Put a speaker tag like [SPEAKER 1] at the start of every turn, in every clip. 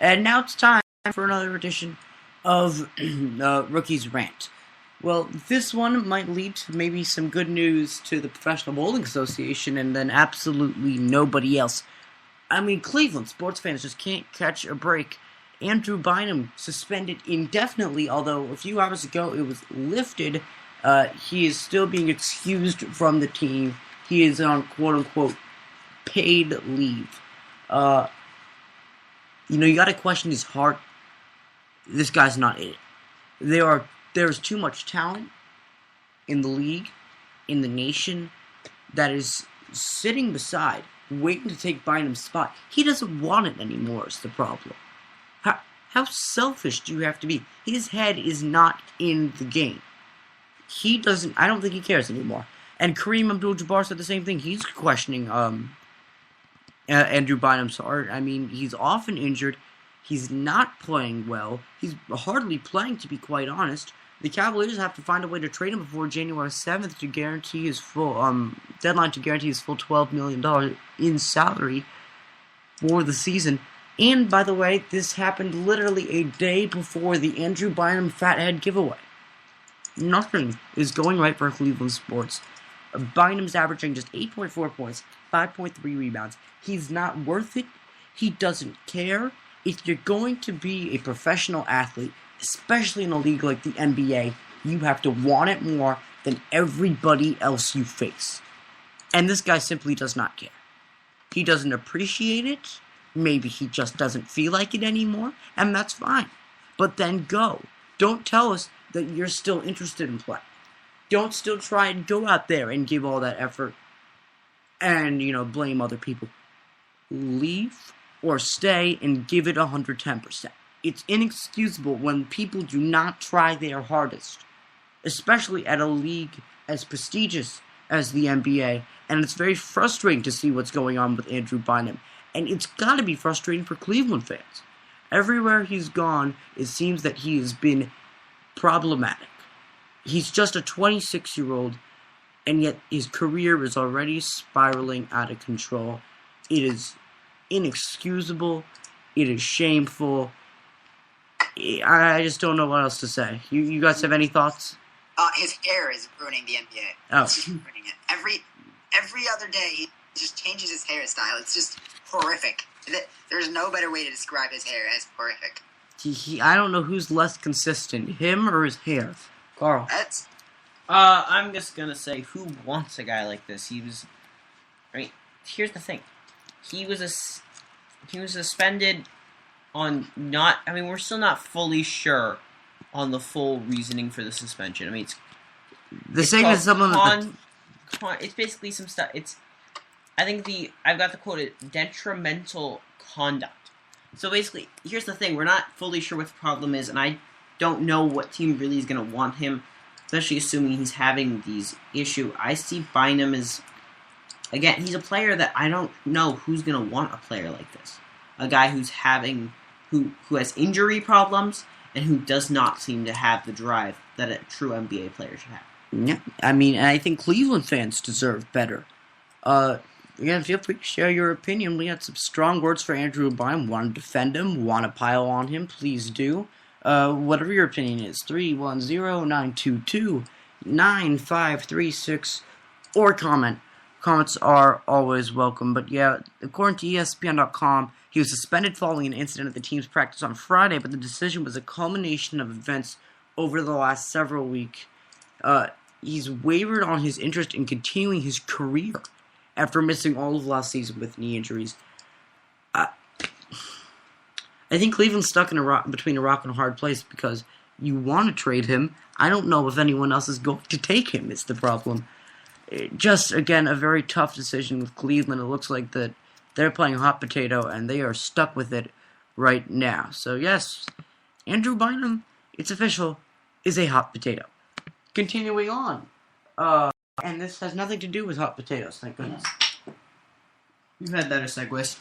[SPEAKER 1] And now it's time for another edition of Rookie's Rant. Well, this one might lead to maybe some good news to the Professional Bowling Association and then absolutely nobody else. I mean, Cleveland sports fans just can't catch a break. Andrew Bynum suspended indefinitely, although a few hours ago it was lifted. He is still being excused from the team. He is on quote-unquote paid leave. You gotta question his heart. This guy's not it. There's too much talent in the league, in the nation, that is sitting beside, waiting to take Bynum's spot. He doesn't want it anymore, is the problem. How selfish do you have to be? His head is not in the game. I don't think he cares anymore. And Kareem Abdul-Jabbar said the same thing. He's questioning Andrew Bynum's heart. I mean, he's often injured. He's not playing well. He's hardly playing, to be quite honest. The Cavaliers have to find a way to trade him before January 7th to guarantee his full deadline to guarantee his full $12 million in salary for the season. And, by the way, this happened literally a day before the Andrew Bynum Fathead giveaway. Nothing is going right for Cleveland sports. Bynum's averaging just 8.4 points, 5.3 rebounds. He's not worth it. He doesn't care. If you're going to be a professional athlete, especially in a league like the NBA, you have to want it more than everybody else you face. And this guy simply does not care. He doesn't appreciate it. Maybe he just doesn't feel like it anymore, and that's fine. But then go. Don't tell us that you're still interested in play. Don't still try and go out there and give all that effort and, blame other people. Leave or stay and give it 110%. It's inexcusable when people do not try their hardest, especially at a league as prestigious as the NBA, and it's very frustrating to see what's going on with Andrew Bynum, and it's got to be frustrating for Cleveland fans. Everywhere he's gone, it seems that he has been problematic. He's just a 26-year-old, and yet his career is already spiraling out of control. It is inexcusable. It is shameful. I just don't know what else to say. You guys have any thoughts?
[SPEAKER 2] His hair is ruining the NBA.
[SPEAKER 1] Oh.
[SPEAKER 2] It's just ruining it. Every other day, he just changes his hairstyle. It's just horrific. There's no better way to describe his hair as horrific.
[SPEAKER 1] I don't know who's less consistent, him or his hair. Carl.
[SPEAKER 3] I'm just gonna say, who wants a guy like this? Here's the thing. He was suspended on we're still not fully sure on the full reasoning for the suspension. It's
[SPEAKER 1] same as someone
[SPEAKER 3] it's basically some stuff. I've got the quote, detrimental conduct. So basically, here's the thing. We're not fully sure what the problem is, and I don't know what team really is going to want him, especially assuming he's having these issues. I see Bynum as, again, he's a player that I don't know who's going to want a player like this. A guy who has injury problems and who does not seem to have the drive that a true NBA player should have.
[SPEAKER 1] Yeah, I think Cleveland fans deserve better. Again, feel free to share your opinion. We had some strong words for Andrew Bynum. Want to defend him? Want to pile on him? Please do. Whatever your opinion is, 310-922-9536, or comment. Comments are always welcome. But yeah, according to ESPN.com, he was suspended following an incident at the team's practice on Friday, but the decision was a culmination of events over the last several weeks. He's wavered on his interest in continuing his career after missing all of last season with knee injuries. I think Cleveland's stuck between a rock and a hard place because you want to trade him. I don't know if anyone else is going to take him, is the problem. Just, again, a very tough decision with Cleveland. It looks like that they're playing hot potato, and they are stuck with it right now. So, yes, Andrew Bynum, it's official, is a hot potato. Continuing on. And this has nothing to do with hot potatoes, thank goodness.
[SPEAKER 3] You've had better segues.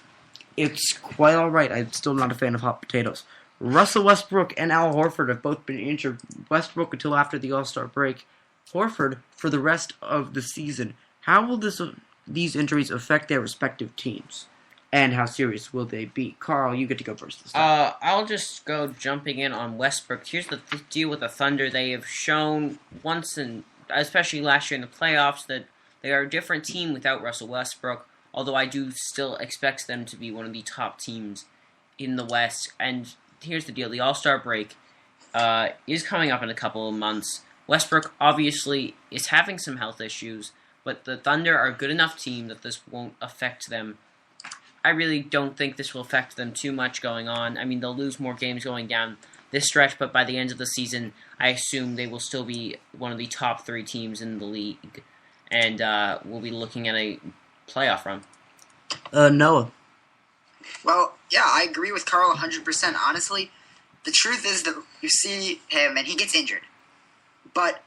[SPEAKER 1] It's quite alright. I'm still not a fan of hot potatoes. Russell Westbrook and Al Horford have both been injured. Westbrook until after the All-Star break. Horford for the rest of the season. How will these injuries affect their respective teams? and how serious will they be? Carl, you get to go first this time.
[SPEAKER 3] I'll just go jumping in on Westbrook. Here's the deal with the Thunder. They have shown once, and especially last year in the playoffs, that they are a different team without Russell Westbrook, although I do still expect them to be one of the top teams in the West. And here's the deal. The All-Star break is coming up in a couple of months. Westbrook obviously is having some health issues, but the Thunder are a good enough team that this won't affect them. I really don't think this will affect them too much going on. I mean, they'll lose more games going down this stretch, but by the end of the season, I assume they will still be one of the top 3 teams in the league, and we'll be looking at a playoff run.
[SPEAKER 1] Noah.
[SPEAKER 2] Well, yeah, I agree with Carl 100%. Honestly, the truth is that you see him and he gets injured. But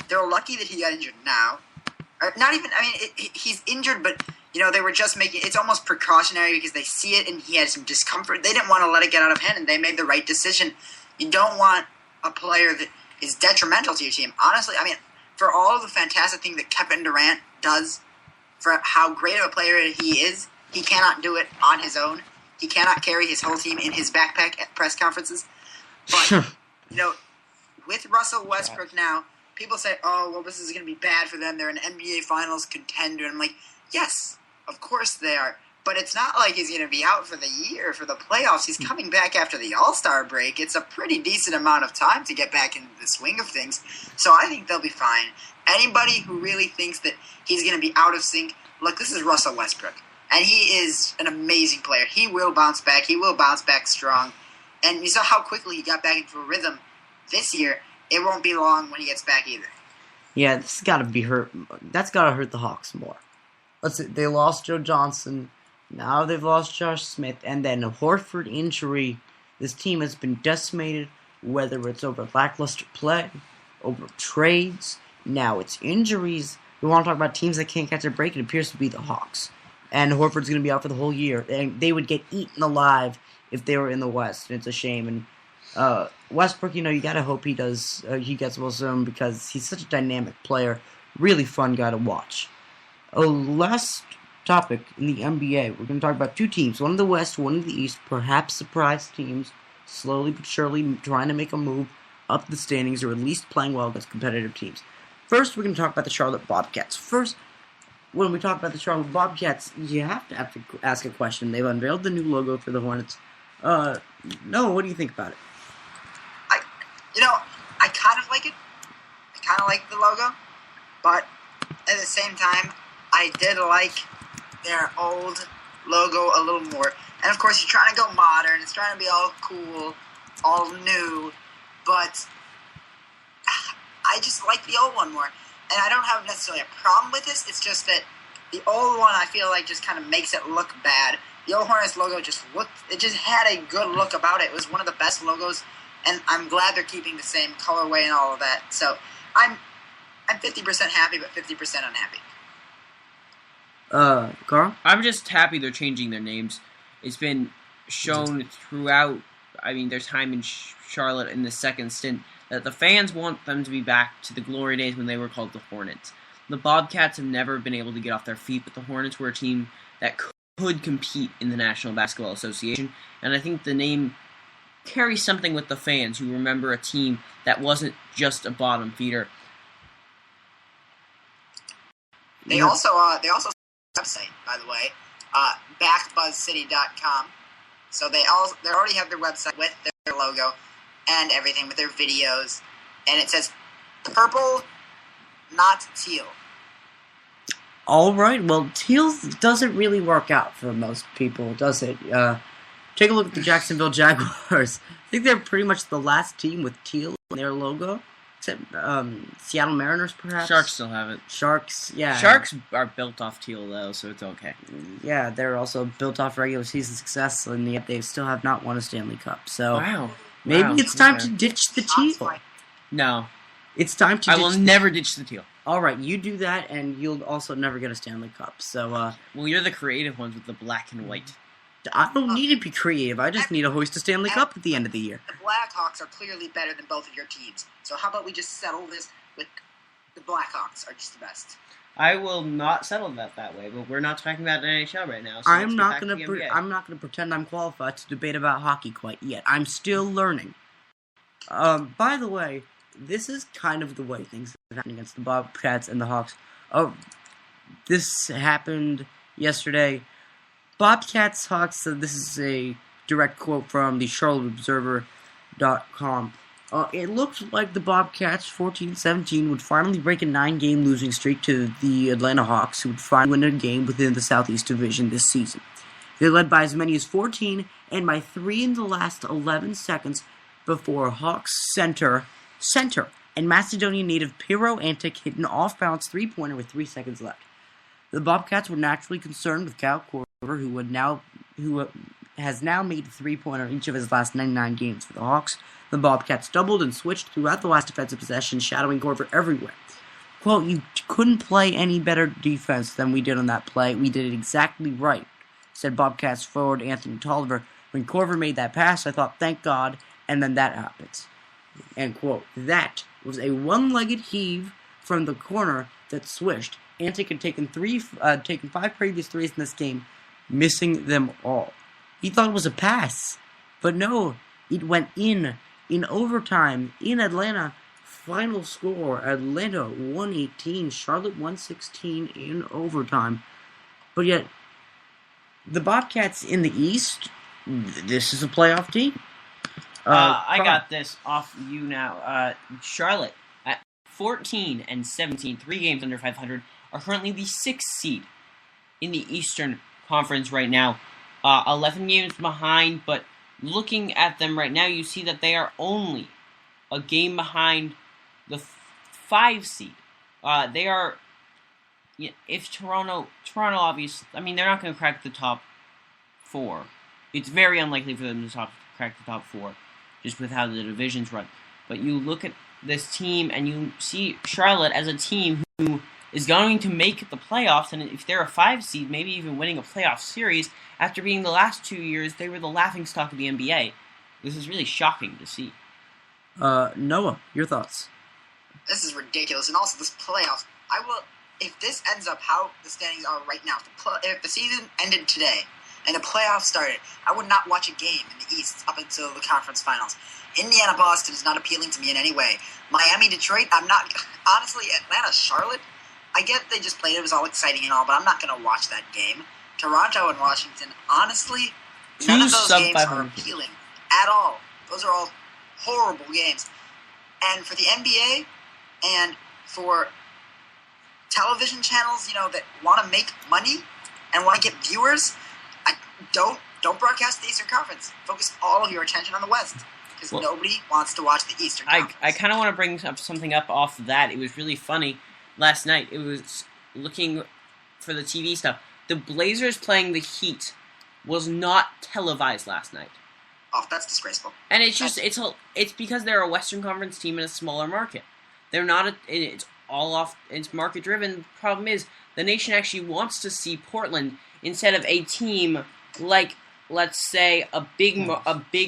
[SPEAKER 2] they're lucky that he got injured now. Or not even, I mean, he's injured, but, they were just making, it's almost precautionary because they see it and he had some discomfort. They didn't want to let it get out of hand and they made the right decision. You don't want a player that is detrimental to your team. Honestly, I mean, for all of the fantastic things that Kevin Durant does, for how great of a player he is, he cannot do it on his own. He cannot carry his whole team in his backpack at press conferences. But, with Russell Westbrook now, people say, oh, well, this is going to be bad for them. They're an NBA Finals contender. And I'm like, yes, of course they are. But it's not like he's going to be out for the year, for the playoffs. He's coming back after the All-Star break. It's a pretty decent amount of time to get back into the swing of things. So I think they'll be fine. Anybody who really thinks that he's going to be out of sync, look, this is Russell Westbrook. And he is an amazing player. He will bounce back. He will bounce back strong. And you saw how quickly he got back into a rhythm this year. It won't be long when he gets back either.
[SPEAKER 1] Yeah, this has got to be hurt. That's got to hurt the Hawks more. Let's see, they lost Joe Johnson. Now they've lost Josh Smith. And then a Horford injury. This team has been decimated, whether it's over lackluster play, over trades. Now it's injuries. We want to talk about teams that can't catch a break. It appears to be the Hawks. And Horford's going to be out for the whole year. And they would get eaten alive if they were in the West. And it's a shame. And Westbrook, you got to hope he gets well soon because he's such a dynamic player. Really fun guy to watch. Last topic in the NBA. We're going to talk about 2 teams. One in the West, one in the East. Perhaps surprise teams. Slowly but surely trying to make a move up the standings or at least playing well against competitive teams. First, we're going to talk about the Charlotte Bobcats. First, when we talk about the Charlotte Bobcats, you have to ask a question. They've unveiled the new logo for the Hornets. Noah, what do you think about it?
[SPEAKER 2] I kind of like it. I kind of like the logo. But at the same time, I did like their old logo a little more. And of course, you're trying to go modern. It's trying to be all cool, all new. But I just like the old one more. And I don't have necessarily a problem with this. It's just that the old one, I feel like, just kind of makes it look bad. The old Hornets logo just had a good look about it. It was one of the best logos, and I'm glad they're keeping the same colorway and all of that. So I'm 50% happy, but 50% unhappy.
[SPEAKER 1] Carl?
[SPEAKER 3] I'm just happy they're changing their names. It's been shown throughout, their time in Charlotte in the second stint that the fans want them to be back to the glory days when they were called the Hornets. The Bobcats have never been able to get off their feet, but the Hornets were a team that could compete in the National Basketball Association, and I think the name carries something with the fans who remember a team that wasn't just a bottom feeder.
[SPEAKER 2] They also have a website, by the way, backbuzzcity.com. So they already have their website with their logo and everything, with their videos, and it says purple, not teal.
[SPEAKER 1] All right, well, teal doesn't really work out for most people, does it? Take a look at the Jacksonville Jaguars. I think they're pretty much the last team with teal in their logo, except Seattle Mariners, perhaps.
[SPEAKER 3] Sharks still have it.
[SPEAKER 1] Sharks, yeah.
[SPEAKER 3] Sharks are built off teal, though, so it's okay.
[SPEAKER 1] Yeah, they're also built off regular season success, and yet they still have not won a Stanley Cup. So maybe it's time to ditch the teal.
[SPEAKER 3] No.
[SPEAKER 1] It's time to
[SPEAKER 3] I will never ditch the teal.
[SPEAKER 1] All right, you do that, and you'll also never get a Stanley Cup. So,
[SPEAKER 3] well, you're the creative ones with the black and white.
[SPEAKER 1] I don't need to be creative. I just need to hoist a Stanley Cup at the end of the year.
[SPEAKER 2] The Blackhawks are clearly better than both of your teams. So how about we just settle this with the Blackhawks are just the best.
[SPEAKER 3] I will not settle that way. But we're not talking about the NHL right now. So
[SPEAKER 1] I'm not gonna pretend I'm qualified to debate about hockey quite yet. I'm still learning. By the way, this is kind of the way things are happening against the Bobcats and the Hawks. This happened yesterday. Bobcats, Hawks. This is a direct quote from the CharlotteObserver.com. It looked like the Bobcats, 14-17, would finally break a 9-game losing streak to the Atlanta Hawks, who would finally win a game within the Southeast Division this season. They led by as many as 14, and by 3 in the last 11 seconds before Hawks center and Macedonian native Piro Antic hit an off-balance three-pointer with 3 seconds left. The Bobcats were naturally concerned with Cal Korver, who has now made a three-pointer in each of his last 99 games for the Hawks. The Bobcats doubled and switched throughout the last defensive possession, shadowing Korver everywhere. Quote, "You couldn't play any better defense than we did on that play. We did it exactly right," said Bobcats forward Anthony Tolliver. "When Korver made that pass, I thought, thank God, and then that happens." End quote. That was a one-legged heave from the corner that swished. Antic had taken 5 previous threes in this game, missing them all. He thought it was a pass, but no, it went in overtime in Atlanta. Final score, Atlanta 118, Charlotte 116 in overtime. But yet, the Bobcats in the East, this is a playoff team.
[SPEAKER 3] I got this off you now. Charlotte, at 14-17, 3 games under 500, are currently the 6th seed in the Eastern Conference right now. 11 games behind, but looking at them right now, you see that they are only a game behind the 5 seed. They are, if Toronto obviously, I mean, they're not going to crack the top 4. It's very unlikely for them to crack the top 4, just with how the divisions run. But you look at this team, and you see Charlotte as a team who is going to make the playoffs, and if they're a 5 seed, maybe even winning a playoff series. After being the last 2 years, they were the laughingstock of the NBA. This is really shocking to see.
[SPEAKER 1] Noah, your thoughts?
[SPEAKER 2] This is ridiculous, and also this playoffs. If this ends up how the standings are right now, if the season ended today and the playoffs started, I would not watch a game in the East up until the conference finals. Indiana-Boston is not appealing to me in any way. Miami-Detroit, I'm not. Honestly, Atlanta-Charlotte, I get they just played. It was all exciting and all, but I'm not going to watch that game. Toronto and Washington, honestly, none of those games are appealing at all. Those are all horrible games. And for the NBA and for television channels, that want to make money and want to get viewers, don't broadcast the Eastern Conference. Focus all of your attention on the West, because nobody wants to watch the Eastern Conference.
[SPEAKER 3] I kind of want to bring something up off of that. It was really funny last night. It was looking for the TV stuff. The Blazers playing the Heat was not televised last night.
[SPEAKER 2] Oh, that's disgraceful.
[SPEAKER 3] And it's because they're a Western Conference team in a smaller market. They're not. It's all off. It's market driven. The problem is the nation actually wants to see Portland instead of a team like, let's say, a big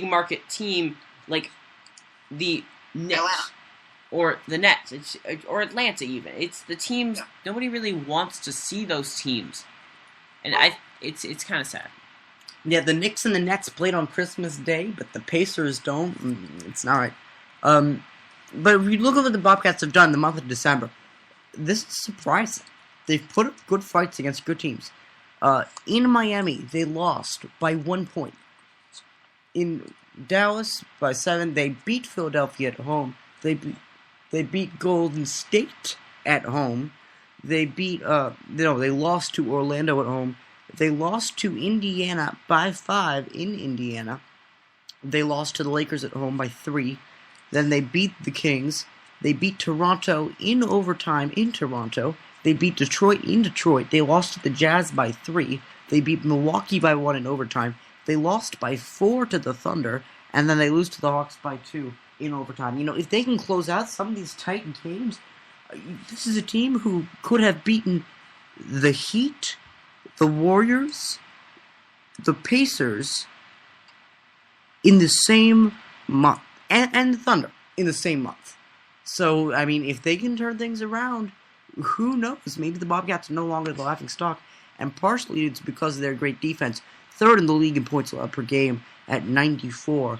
[SPEAKER 3] market team like the Nets.
[SPEAKER 2] Atlanta.
[SPEAKER 3] Or the Nets, or Atlanta even. It's the teams. Yeah. Nobody really wants to see those teams, and it's kind of sad.
[SPEAKER 1] Yeah, the Knicks and the Nets played on Christmas Day, but the Pacers don't. It's not right. But if you look at what the Bobcats have done in the month of December, this is surprising. They've put up good fights against good teams. In Miami, they lost by 1 point. In Dallas, by 7, they beat Philadelphia at home. They beat Golden State at home. They lost to Orlando at home. They lost to Indiana by 5 in Indiana. They lost to the Lakers at home by 3. Then they beat the Kings. They beat Toronto in overtime in Toronto. They beat Detroit in Detroit. They lost to the Jazz by 3. They beat Milwaukee by 1 in overtime. They lost by 4 to the Thunder. And then they lose to the Hawks by 2. In overtime. If they can close out some of these tight games, this is a team who could have beaten the Heat, the Warriors, the Pacers in the same month, and the Thunder in the same month. So, if they can turn things around, who knows? Maybe the Bobcats are no longer the laughing stock, and partially it's because of their great defense. Third in the league in points allowed per game at 94.